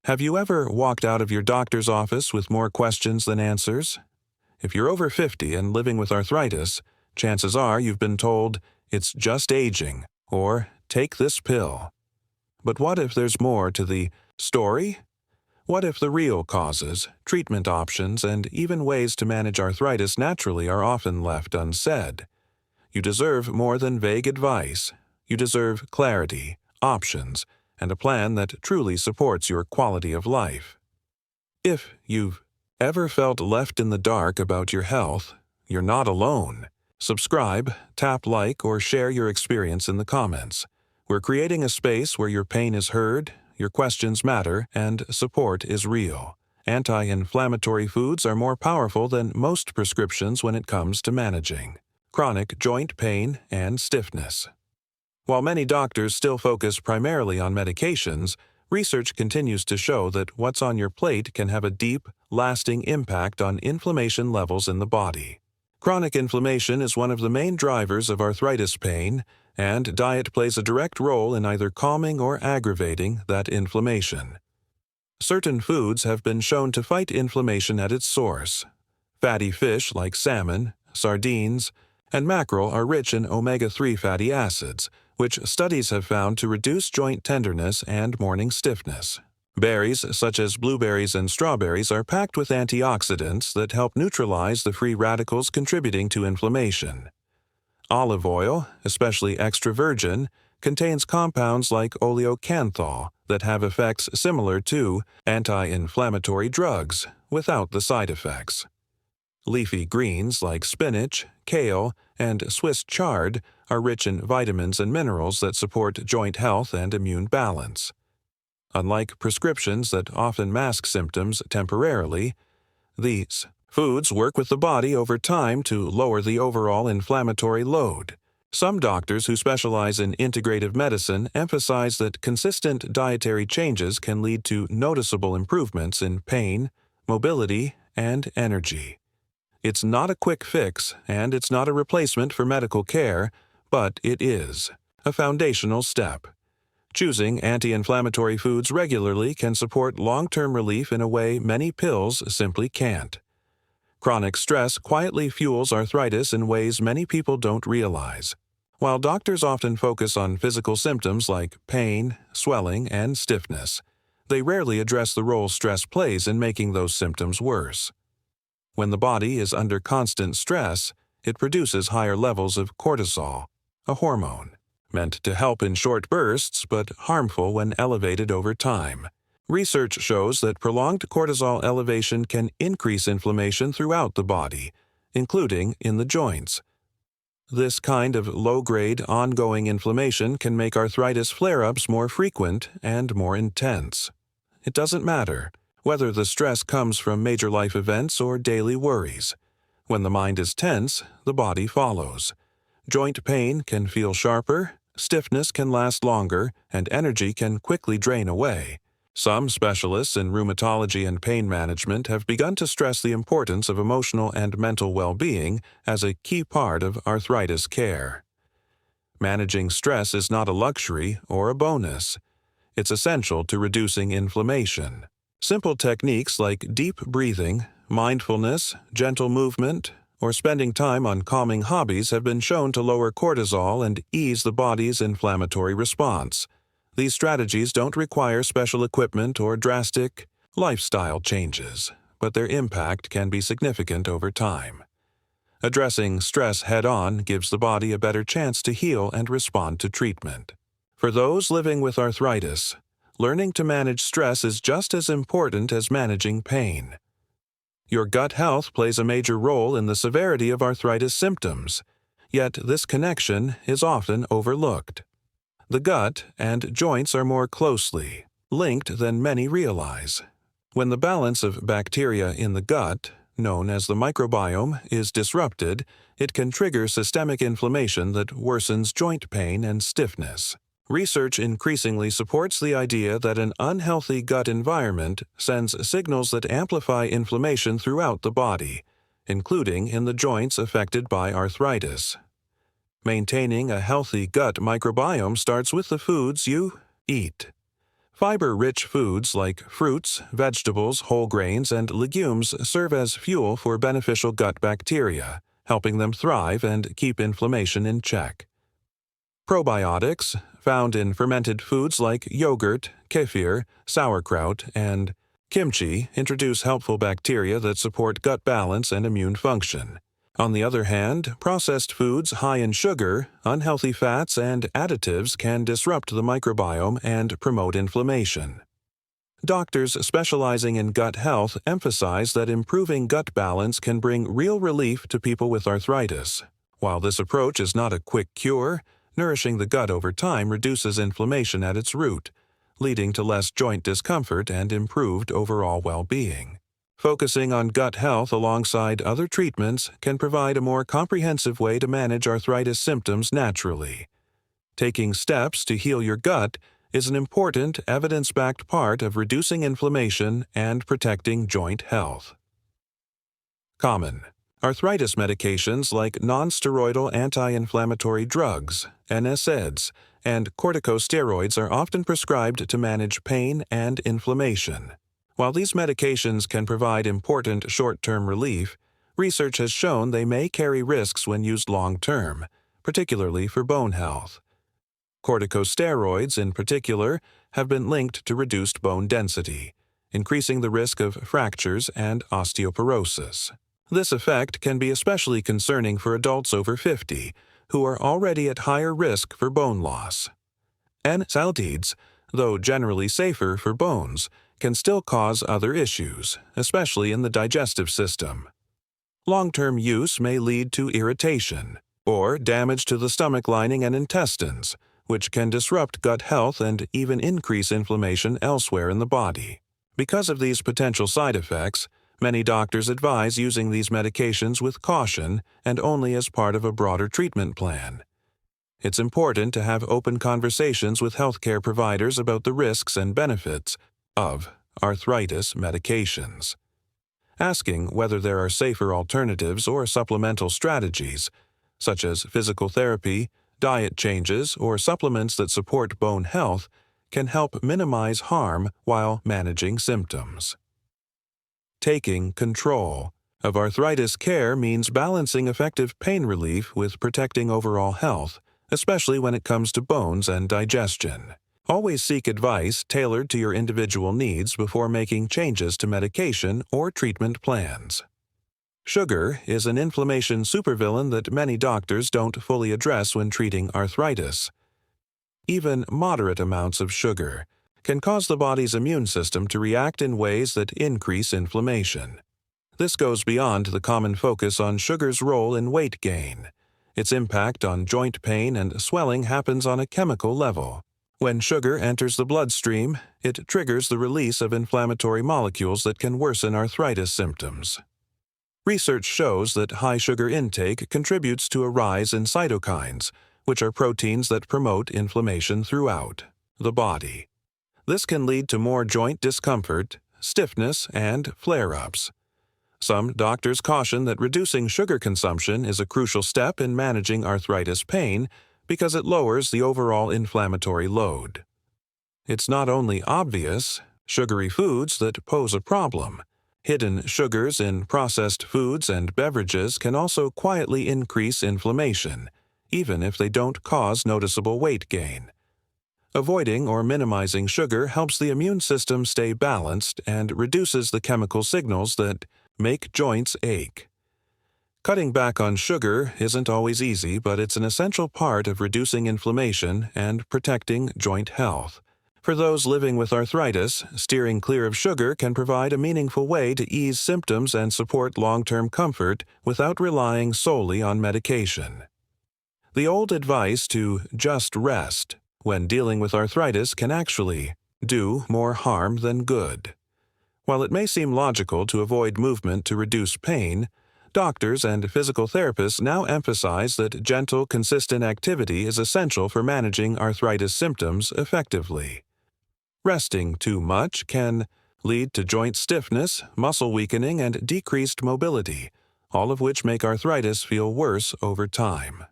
Have you ever walked out of your doctor's office with more questions than answers? If you're over 50 and living with arthritis, chances are you've been told, "It's just aging," or "Take this pill." But what if there's more to the story? What if the real causes, treatment options, and even ways to manage arthritis naturally are often left unsaid? You deserve more than vague advice. You deserve clarity, options, and a plan that truly supports your quality of life. If you've ever felt left in the dark about your health, you're not alone. Subscribe, tap like, or share your experience in the comments. We're creating a space where your pain is heard, your questions matter, and support is real. Anti-inflammatory foods are more powerful than most prescriptions when it comes to managing chronic joint pain and stiffness. While many doctors still focus primarily on medications, research continues to show that what's on your plate can have a deep, lasting impact on inflammation levels in the body. Chronic inflammation is one of the main drivers of arthritis pain, and diet plays a direct role in either calming or aggravating that inflammation. Certain foods have been shown to fight inflammation at its source. Fatty fish like salmon, sardines, and mackerel are rich in omega-3 fatty acids, which studies have found to reduce joint tenderness and morning stiffness. Berries, such as blueberries and strawberries, are packed with antioxidants that help neutralize the free radicals contributing to inflammation. Olive oil, especially extra virgin, contains compounds like oleocanthal that have effects similar to anti-inflammatory drugs without the side effects. Leafy greens like spinach, kale, and Swiss chard are rich in vitamins and minerals that support joint health and immune balance. Unlike prescriptions that often mask symptoms temporarily, these foods work with the body over time to lower the overall inflammatory load. Some doctors who specialize in integrative medicine emphasize that consistent dietary changes can lead to noticeable improvements in pain, mobility, and energy. It's not a quick fix, and it's not a replacement for medical care, but it is a foundational step. Choosing anti-inflammatory foods regularly can support long-term relief in a way many pills simply can't. Chronic stress quietly fuels arthritis in ways many people don't realize. While doctors often focus on physical symptoms like pain, swelling, and stiffness, they rarely address the role stress plays in making those symptoms worse. When the body is under constant stress, it produces higher levels of cortisol, a hormone meant to help in short bursts but harmful when elevated over time. Research shows that prolonged cortisol elevation can increase inflammation throughout the body, including in the joints. This kind of low-grade, ongoing inflammation can make arthritis flare-ups more frequent and more intense. It doesn't matter whether the stress comes from major life events or daily worries. When the mind is tense, the body follows. Joint pain can feel sharper, stiffness can last longer, and energy can quickly drain away. Some specialists in rheumatology and pain management have begun to stress the importance of emotional and mental well-being as a key part of arthritis care. Managing stress is not a luxury or a bonus. It's essential to reducing inflammation. Simple techniques like deep breathing, mindfulness, gentle movement, or spending time on calming hobbies have been shown to lower cortisol and ease the body's inflammatory response. These strategies don't require special equipment or drastic lifestyle changes, but their impact can be significant over time. Addressing stress head-on gives the body a better chance to heal and respond to treatment. For those living with arthritis, learning to manage stress is just as important as managing pain. Your gut health plays a major role in the severity of arthritis symptoms, yet this connection is often overlooked. The gut and joints are more closely linked than many realize. When the balance of bacteria in the gut, known as the microbiome, is disrupted, it can trigger systemic inflammation that worsens joint pain and stiffness. Research increasingly supports the idea that an unhealthy gut environment sends signals that amplify inflammation throughout the body, including in the joints affected by arthritis. Maintaining a healthy gut microbiome starts with the foods you eat. Fiber-rich foods like fruits, vegetables, whole grains, and legumes serve as fuel for beneficial gut bacteria, helping them thrive and keep inflammation in check. Probiotics, found in fermented foods like yogurt, kefir, sauerkraut, and kimchi, introduce helpful bacteria that support gut balance and immune function. On the other hand, processed foods high in sugar, unhealthy fats, and additives can disrupt the microbiome and promote inflammation. Doctors specializing in gut health emphasize that improving gut balance can bring real relief to people with arthritis. While this approach is not a quick cure, nourishing the gut over time reduces inflammation at its root, leading to less joint discomfort and improved overall well-being. Focusing on gut health alongside other treatments can provide a more comprehensive way to manage arthritis symptoms naturally. Taking steps to heal your gut is an important, evidence-backed part of reducing inflammation and protecting joint health. Common arthritis medications like non-steroidal anti-inflammatory drugs, NSAIDs, and corticosteroids are often prescribed to manage pain and inflammation. While these medications can provide important short-term relief, research has shown they may carry risks when used long-term, particularly for bone health. Corticosteroids, in particular, have been linked to reduced bone density, increasing the risk of fractures and osteoporosis. This effect can be especially concerning for adults over 50, who are already at higher risk for bone loss. NSAIDs, though generally safer for bones, can still cause other issues, especially in the digestive system. Long-term use may lead to irritation or damage to the stomach lining and intestines, which can disrupt gut health and even increase inflammation elsewhere in the body. Because of these potential side effects, many doctors advise using these medications with caution and only as part of a broader treatment plan. It's important to have open conversations with healthcare providers about the risks and benefits of arthritis medications. Asking whether there are safer alternatives or supplemental strategies, such as physical therapy, diet changes, or supplements that support bone health, can help minimize harm while managing symptoms. Taking control of arthritis care means balancing effective pain relief with protecting overall health, especially when it comes to bones and digestion. Always seek advice tailored to your individual needs before making changes to medication or treatment plans. Sugar is an inflammation supervillain that many doctors don't fully address when treating arthritis. Even moderate amounts of sugar can cause the body's immune system to react in ways that increase inflammation. This goes beyond the common focus on sugar's role in weight gain. Its impact on joint pain and swelling happens on a chemical level. When sugar enters the bloodstream, it triggers the release of inflammatory molecules that can worsen arthritis symptoms. Research shows that high sugar intake contributes to a rise in cytokines, which are proteins that promote inflammation throughout the body. This can lead to more joint discomfort, stiffness, and flare-ups. Some doctors caution that reducing sugar consumption is a crucial step in managing arthritis pain because it lowers the overall inflammatory load. It's not only obvious sugary foods that pose a problem. Hidden sugars in processed foods and beverages can also quietly increase inflammation, even if they don't cause noticeable weight gain. Avoiding or minimizing sugar helps the immune system stay balanced and reduces the chemical signals that make joints ache. Cutting back on sugar isn't always easy, but it's an essential part of reducing inflammation and protecting joint health. For those living with arthritis, steering clear of sugar can provide a meaningful way to ease symptoms and support long-term comfort without relying solely on medication. The old advice to just rest when dealing with arthritis can actually do more harm than good. While it may seem logical to avoid movement to reduce pain, doctors and physical therapists now emphasize that gentle, consistent activity is essential for managing arthritis symptoms effectively. Resting too much can lead to joint stiffness, muscle weakening, and decreased mobility, all of which make arthritis feel worse over time.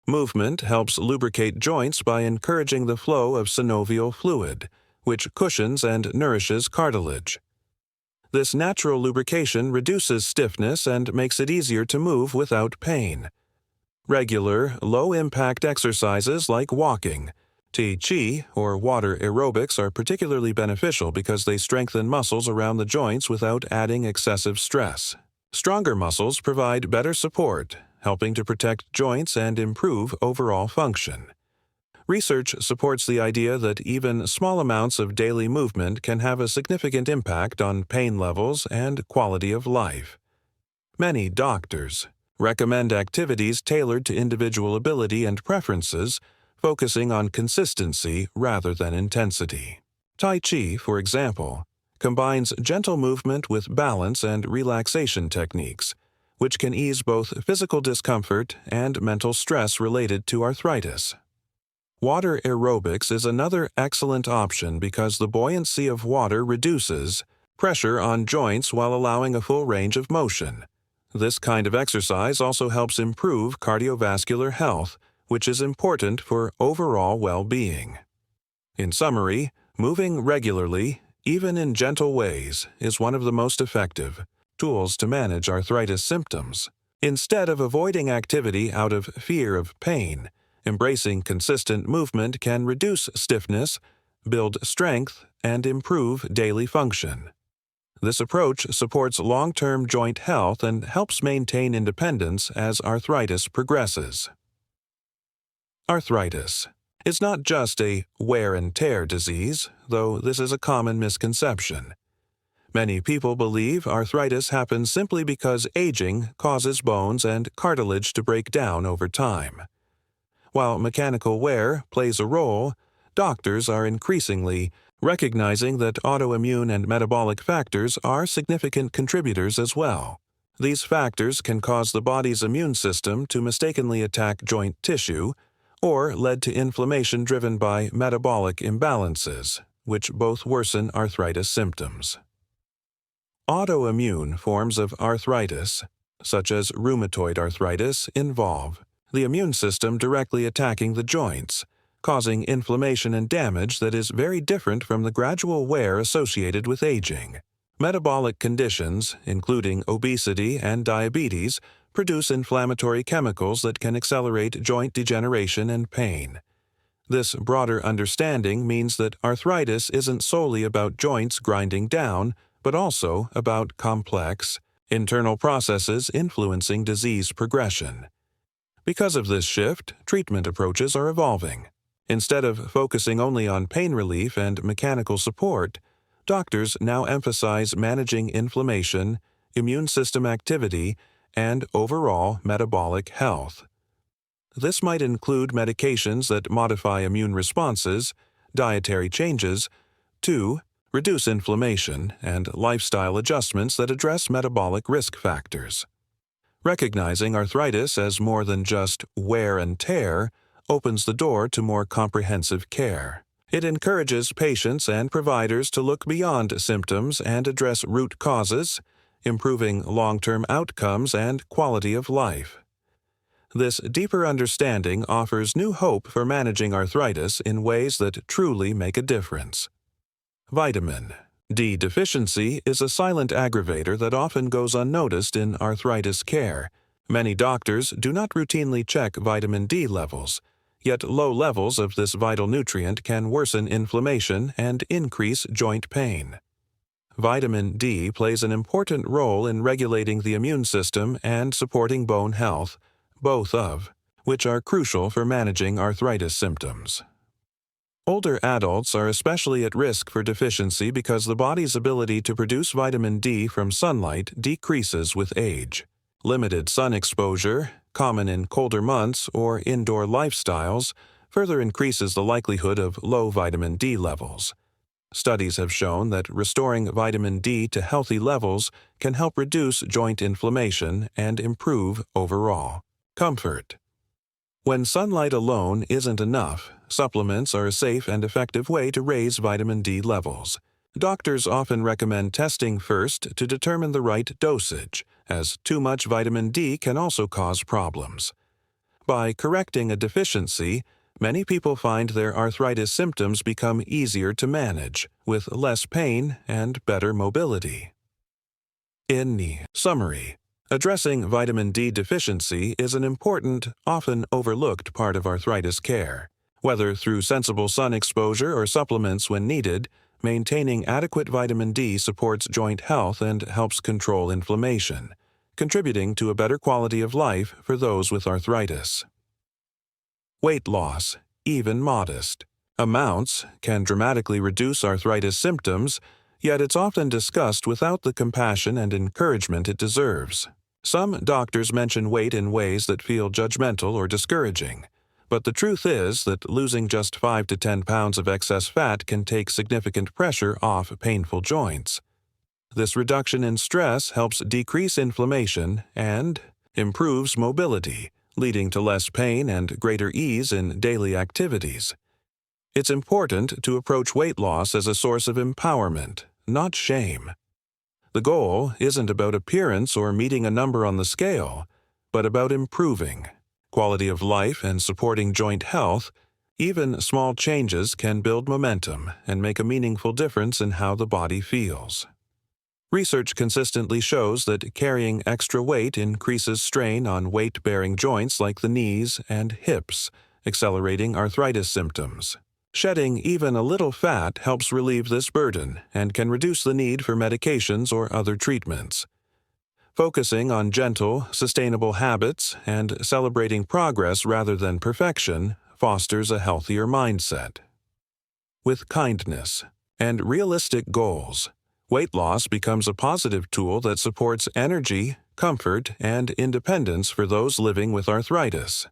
Movement helps lubricate joints by encouraging the flow of synovial fluid, which cushions and nourishes cartilage. This natural lubrication reduces stiffness and makes it easier to move without pain. Regular, low-impact exercises like walking, Tai Chi, or water aerobics are particularly beneficial because they strengthen muscles around the joints without adding excessive stress. Stronger muscles provide better support, helping to protect joints and improve overall function. Research supports the idea that even small amounts of daily movement can have a significant impact on pain levels and quality of life. Many doctors recommend activities tailored to individual ability and preferences, focusing on consistency rather than intensity. Tai Chi, for example, combines gentle movement with balance and relaxation techniques, which can ease both physical discomfort and mental stress related to arthritis. Water aerobics is another excellent option because the buoyancy of water reduces pressure on joints while allowing a full range of motion. This kind of exercise also helps improve cardiovascular health, which is important for overall well-being. In summary, moving regularly, even in gentle ways, is one of the most effective tools to manage arthritis symptoms. Instead of avoiding activity out of fear of pain, embracing consistent movement can reduce stiffness, build strength, and improve daily function. This approach supports long-term joint health and helps maintain independence as arthritis progresses. Arthritis is not just a wear and tear disease, though this is a common misconception. Many people believe arthritis happens simply because aging causes bones and cartilage to break down over time. While mechanical wear plays a role, doctors are increasingly recognizing that autoimmune and metabolic factors are significant contributors as well. These factors can cause the body's immune system to mistakenly attack joint tissue, or lead to inflammation driven by metabolic imbalances, which both worsen arthritis symptoms. Autoimmune forms of arthritis, such as rheumatoid arthritis, involve the immune system directly attacking the joints, causing inflammation and damage that is very different from the gradual wear associated with aging. Metabolic conditions, including obesity and diabetes, produce inflammatory chemicals that can accelerate joint degeneration and pain. This broader understanding means that arthritis isn't solely about joints grinding down, but also about complex, internal processes influencing disease progression. Because of this shift, treatment approaches are evolving. Instead of focusing only on pain relief and mechanical support, doctors now emphasize managing inflammation, immune system activity, and overall metabolic health. This might include medications that modify immune responses, dietary changes, to reduce inflammation, and lifestyle adjustments that address metabolic risk factors. Recognizing arthritis as more than just wear and tear opens the door to more comprehensive care. It encourages patients and providers to look beyond symptoms and address root causes, improving long-term outcomes and quality of life. This deeper understanding offers new hope for managing arthritis in ways that truly make a difference. Vitamin D deficiency is a silent aggravator that often goes unnoticed in arthritis care. Many doctors do not routinely check vitamin D levels, yet low levels of this vital nutrient can worsen inflammation and increase joint pain. Vitamin D plays an important role in regulating the immune system and supporting bone health, both of which are crucial for managing arthritis symptoms. Older adults are especially at risk for deficiency because the body's ability to produce vitamin D from sunlight decreases with age. Limited sun exposure, common in colder months or indoor lifestyles, further increases the likelihood of low vitamin D levels. Studies have shown that restoring vitamin D to healthy levels can help reduce joint inflammation and improve overall comfort. When sunlight alone isn't enough, supplements are a safe and effective way to raise vitamin D levels. Doctors often recommend testing first to determine the right dosage, as too much vitamin D can also cause problems. by correcting a deficiency, many people find their arthritis symptoms become easier to manage, with less pain and better mobility. In the summary, addressing vitamin D deficiency is an important, often overlooked part of arthritis care. Whether through sensible sun exposure or supplements when needed, maintaining adequate vitamin D supports joint health and helps control inflammation, contributing to a better quality of life for those with arthritis. Weight loss, even modest. Amounts can dramatically reduce arthritis symptoms, yet it's often discussed without the compassion and encouragement it deserves. Some doctors mention weight in ways that feel judgmental or discouraging, but the truth is that losing just 5 to 10 pounds of excess fat can take significant pressure off painful joints. This reduction in stress helps decrease inflammation and improves mobility, leading to less pain and greater ease in daily activities. It's important to approach weight loss as a source of empowerment, not shame. The goal isn't about appearance or meeting a number on the scale, but about improving quality of life and supporting joint health. Even small changes can build momentum and make a meaningful difference in how the body feels. Research consistently shows that carrying extra weight increases strain on weight-bearing joints like the knees and hips, accelerating arthritis symptoms. Shedding even a little fat helps relieve this burden and can reduce the need for medications or other treatments. Focusing on gentle, sustainable habits and celebrating progress rather than perfection fosters a healthier mindset. With kindness and realistic goals, weight loss becomes a positive tool that supports energy, comfort, and independence for those living with arthritis.